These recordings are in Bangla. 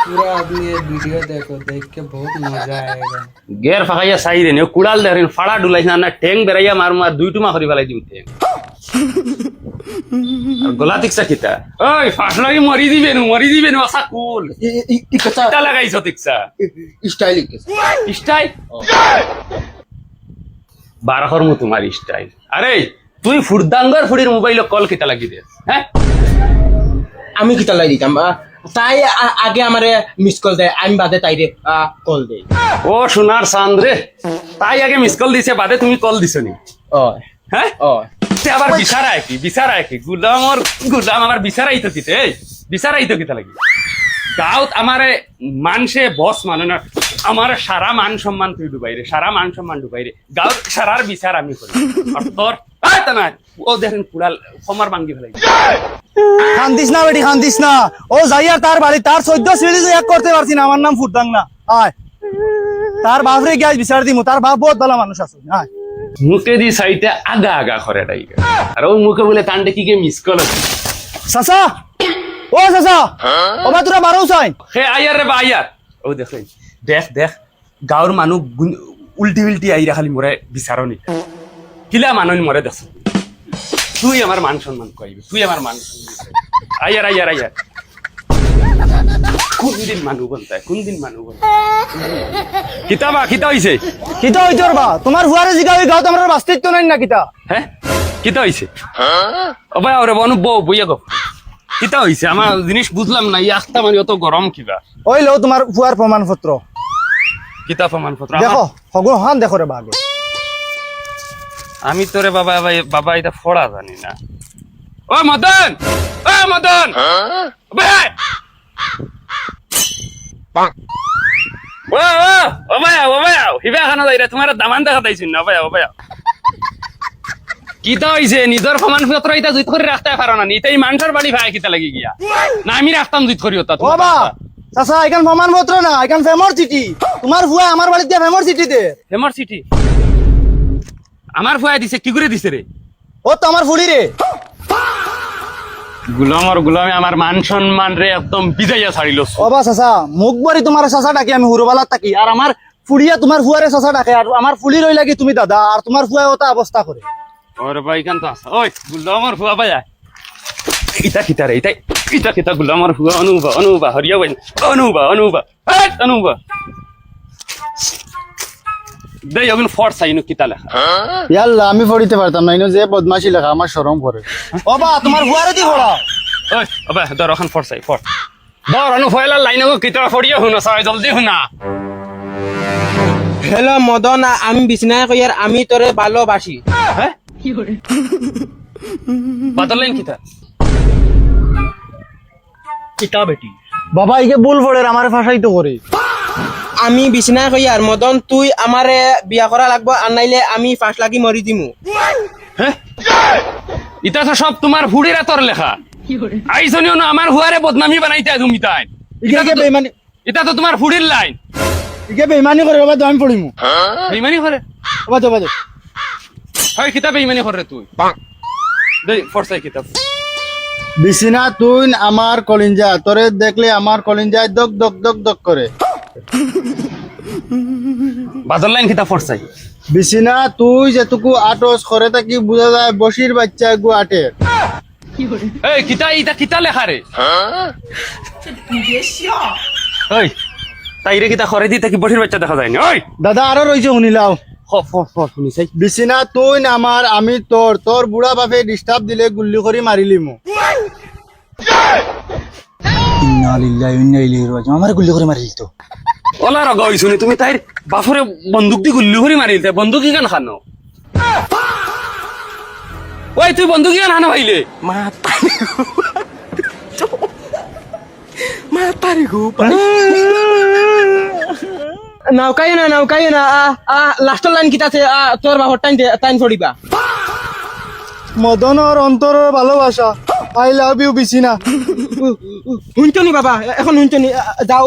पूरा आदमी ये वीडियो देखो, देख के बहुत मजा आएगा। গের ফাঁকাইয়া চাই রে কুড়াল দেখেন ফাড়া ডুলাইছ না ঠেং বেড়াইয়া মার মার দুই টুমা করি ফেলাই দিম ঠেং আর গলা তিকসা কিতা ওই ফাঁস লাগি মরি দিবেন আসা কুল কিতা লাগাইছ তিকসা स्टाइल স্টাইল বারহর মু তোমার স্টাইল আরে তুই ফুরদাঙ্গর ফুড়ির মোবাইল কল কিতা লাগি দে হ্যাঁ আমি কিতা লাই দিতাম তাই আগে আমারে মিস কল দেয় আমি বাদে তাইরে কল দেই ও সোনার চাঁদ রে তাই আগে মিস কল দিছে বাদে তুমি কল দিছ নি ও হ্যাঁ ও তে আবার বিচারায় কি গুলাম আমার বিচারাই তো কিতে বিচারাই তো কিতা লাগি গাঁত আমারে মানসে বস মানে না আমার সারা মান সম্মান তুই ডুবাইরে সারা মান সম্মান ডুবাইরে গাঁত সারার বিচার আমি করি আর তোর তা না ও দেখেন কুড়াল কমার ভাঙ্গি ফেলাই খান্দিস না বেটি খান্দিস না ও যাইয়া তার বাড়ি তার 14 সিঁড়ি এক করতে পারছি না আমার নাম ফুরদাং না আয় তার বাপরে গ্যাস বিচার দিমু তার বাপ বহুত ভালো মানুষ আছে আয় মুখে দি সাইতে আগা করে ডাইগা আর ও মুখে বলে তান্ডে কি কে মিস কল চাচা ও চাচা ও বা তোরা বারো চাই হে আয়ার রে বা আয়ার ও দেখ গাঁৱৰ মানুহ উল্টি আইরা খালি মরে বিচারনি কিলা মানুষ মরে দেখ তুই আমার মান সম্মান কইবি তুই আমার মান সম্মান আয়ার কোনদিন মানুষ বলতায় কিতা হইছে কিতা হইতে পারবা তোমার হুয়ারে জিগাবি গাঁও তোমার বাস্তিত্ব নাই না কিতা হ্যাঁ কিতা হইছে ও ভাই ওরে বনু বইয়া গো কিতা হইছে আমার জিনিস বুঝলাম না ইয়াস্তা মানে অত গরম কিবা ওই লো তোমার হুয়ার প্রমাণপত্র কিতা প্রমাণপত্র দেখো হগো হান দেখো রে বাগে আমি তোরে বাবা এটা ফড়া জানি না ও মদন ভাই ও ভাই হিবা খানা যাইরা তোমার দামান দেখা দাইছিন না ভাই কিতা হইছে নিজের প্রমাণপত্র এটা জুত করে রাখতে পারো না নিতেই মানুষের বাড়ি ভাই কিতা লাগি গিয়া না আমি রাখতাম জুত করি ওটা ও বা চাচা এখান প্রমাণপত্র না এখান ফেমর সিটি তোমার হুয়া আমার বাড়িতে ফেমর সিটি দে হেমর সিটি আমার ফুয়া দিছে কি করে দিছে রে ও তো আমার ফুলি রে গুলামে আমার মান সম্মান রে একদম বিজাইয়া ছাড়িল ও বা চাচা মুখ বাড়ি তোমার চাচা ডাকি আমি হুরবালাত থাকি আর আমার ফুলিয়া তোমার ফুয়ারে চাচা ডাকে আর আমার ফুলি রই লাগি তুমি দাদা আর তোমার ফুয়া ওটা অবস্থা করে ওরে ভাই কান তো আছে ওই গুলামর ফুয়া ভাই ইটা কিতা রে ইটা গুলামর ফুয়া অনুবা হরিয়া ভাই অনুবা দেই এখন ফোর্স আইনো কিতা লেখা ইয়াল্লা আমি পড়িতে পারতাম না ইনো যে বদমাশি লেখা আমার শরম করে ও বা তোমার ফুয়ারে দি পড়া ওই ওবা ধর এখন ফোর্স আই ফোর্স ধর অনু ফয়লা লাইনো কিতা ফড়িয়া হুনা সাই জলদি হুনা হ্যালো মদন আমি বিছনায় কইয়ার আমি তোরে ভালোবাসি হ্যাঁ কি করে বাদলাইন কিতা কিতা বেটি বাবা ইকে ভুল পড়ে আমার ফাঁসাইতো করে আমি বিছনায় কইয়ার মদন তুই আমারে বিয়া করা লাগবো আর নাইলে আমি ফাঁস লাগি মরি দিমু হ্যাঁ ইটা তো সব তোমার ফুড়িরা তোর লেখা আইসনিও না আমার হুয়ারে বদনামি বানাইতে তুমি তাই ইকে বেইমানি এটা তো তোমার ফুড়ির লাইন ইকে বেইমানি করে বাবা আমি পড়িমু বেইমানি করে বাবা হয় কিতাব বেইমানি করে তুই দেই ফরসাই কিতাব বিছিনা তুই আমার কলিঞ্জা তোরে দেখলে আমার কলিঞ্জায় দক দক দক দক করে বাদল লাইন কিতাব ফরসাই বিছিনা তুই যেটুকু আটস করে থাকি বোঝা যায় বসির বাচ্চা গু আটে এই কিতা লেখা রে ওই তাইরে কিতা করে দিতে কি বসির বাচ্চা দেখা যায় না ওই দাদা আরো রইছে শুনিলাও শুনিছাই বিছিনা তুই আমার আমি তোর বুড়া বাপে ডিস্টার্ব দিলে গুল্লি করে মারিলি মু ইন্না লিল্লাহি ওয়া ইন্না ইলাইহি রাজিউন আমার গুল্লি করে মারিলি তো ওলা রগ হইছনি তুমি তাইর বাফরে বন্দুক দি গুল্লি করে মারিলতে বন্দুক কি কেন খানো ওই তুই বন্দুক কি কেন খানো ভাইলে মাতারি গো নাউকাই না লাস্টের লাইন কিতা আছে তোর বাহর টাইম ছড়িবা মদনের অন্তরের ভালোবাসা আই লাভ ইউ বিছিনা শুনছনি বাবা এখন শুনছনি যাও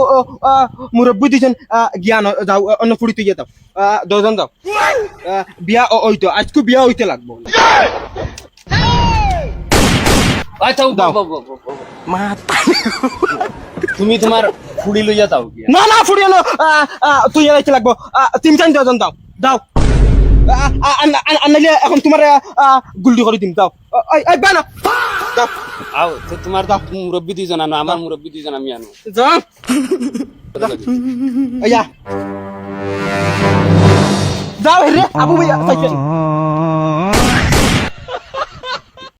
মুরব্বী দিছেন জ্ঞান যাও অন্য ফুড়ি তুই যাও দশজন যাও বিয়া হইতো আজকে বিয়া হইতে লাগবো আচ্ছা তুমি তোমার ফুড়ি লইয়া যাও কি না না ফুড়িয়ে নো তুই এলাইতে লাগবো 3-4 ডজন দাও দাও আনাইলে এখন তোমার গুলটি করে দিম দাও এই বানা দাও আও তো তোমার মুরব্বী দুইজন আনো আমার মুরব্বী দুইজন আমি আনো যাও আয়া যাও রে আবু ভাইয়া